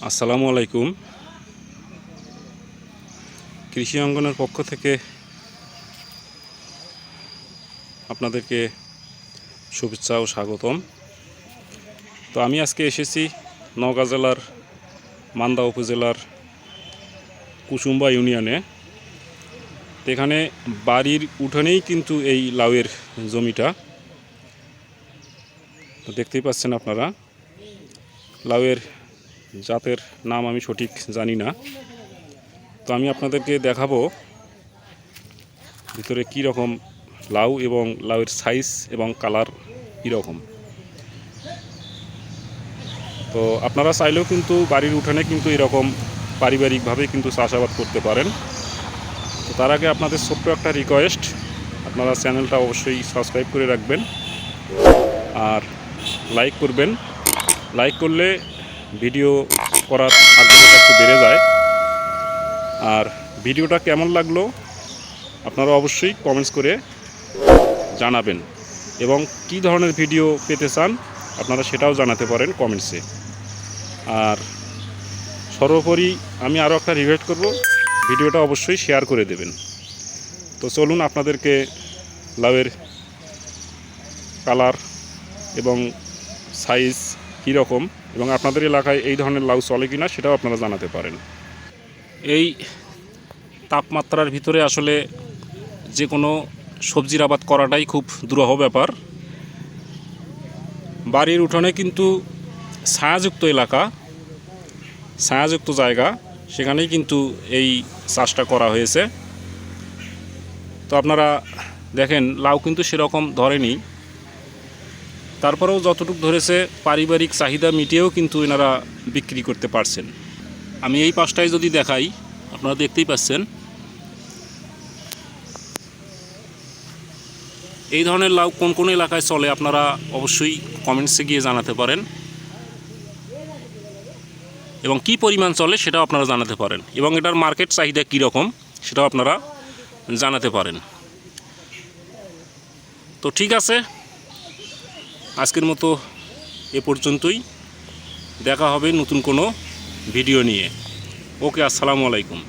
আসসালামু আলাইকুম। কৃষি অঙ্গনের পক্ষ থেকে আপনাদেরকে শুভেচ্ছা ও স্বাগতম। তো আমি আজকে এসেছি নওগাঁ জেলার মান্দা উপজেলার কুসুম্বা ইউনিয়নে। এখানে বাড়ির উঠানেই কিন্তু এই লাউয়ের জমিটা, তো দেখতেই পাচ্ছেন আপনারা। লাউয়ের জাতের নাম আমি সঠিক জানি না, তো আমি আপনাদেরকে দেখাবো ভিতরে কী রকম লাউ এবং লাউয়ের সাইজ এবং কালার কীরকম। তো আপনারা চাইলেও কিন্তু বাড়ির উঠানে কিন্তু এরকম পারিবারিকভাবে কিন্তু চাষাবাদ করতে পারেন। তো তার আগে আপনাদের ছোট্ট একটা রিকোয়েস্ট, আপনারা চ্যানেলটা অবশ্যই সাবস্ক্রাইব করে রাখবেন আর লাইক করবেন। লাইক করলে ভিডিও করার আগ্রহটা একটু বেড়ে যায়। আর ভিডিওটা কেমন লাগলো আপনারা অবশ্যই কমেন্টস করে জানাবেন, এবং কী ধরনের ভিডিও পেতে চান আপনারা সেটাও জানাতে পারেন কমেন্টসে। আর সর্বোপরি আমি আরও একটা রিকোয়েস্ট করব, ভিডিওটা অবশ্যই শেয়ার করে দেবেন। তো চলুন আপনাদেরকে লাউয়ের কালার এবং সাইজ কীরকম এবং আপনাদের এলাকায় এই ধরনের লাউ চলে কিনা সেটাও আপনারা জানাতে পারেন। এই তাপমাত্রার ভিতরে আসলে যে কোনো সবজির আবাদ করাটাই খুব দুরূহ ব্যাপার। বাড়ির উঠোনে কিন্তু ছায়াযুক্ত এলাকা, ছায়াযুক্ত জায়গা, সেখানেই কিন্তু এই চাষটা করা হয়েছে। তো আপনারা দেখেন লাউ কিন্তু সেরকম ধরেনি, তারপরেও যতটুকু ধরেছে পারিবারিক চাহিদা মিটিয়েও কিন্তু এনারা বিক্রি করতে পারছেন। আমি এই পাশটায় যদি দেখাই, আপনারা দেখতেই পাচ্ছেন এই ধরনের লাউ কোন কোন এলাকায় চলে আপনারা অবশ্যই কমেন্টসে গিয়ে জানাতে পারেন, এবং কি পরিমাণ চলে সেটাও আপনারা জানাতে পারেন, এবং এটার মার্কেট চাহিদা কীরকম সেটাও আপনারা জানাতে পারেন। তো ঠিক আছে, আজকের মতো এ পর্যন্তই। দেখা হবে নতুন কোনো ভিডিও নিয়ে। ওকে, আসসালামু আলাইকুম।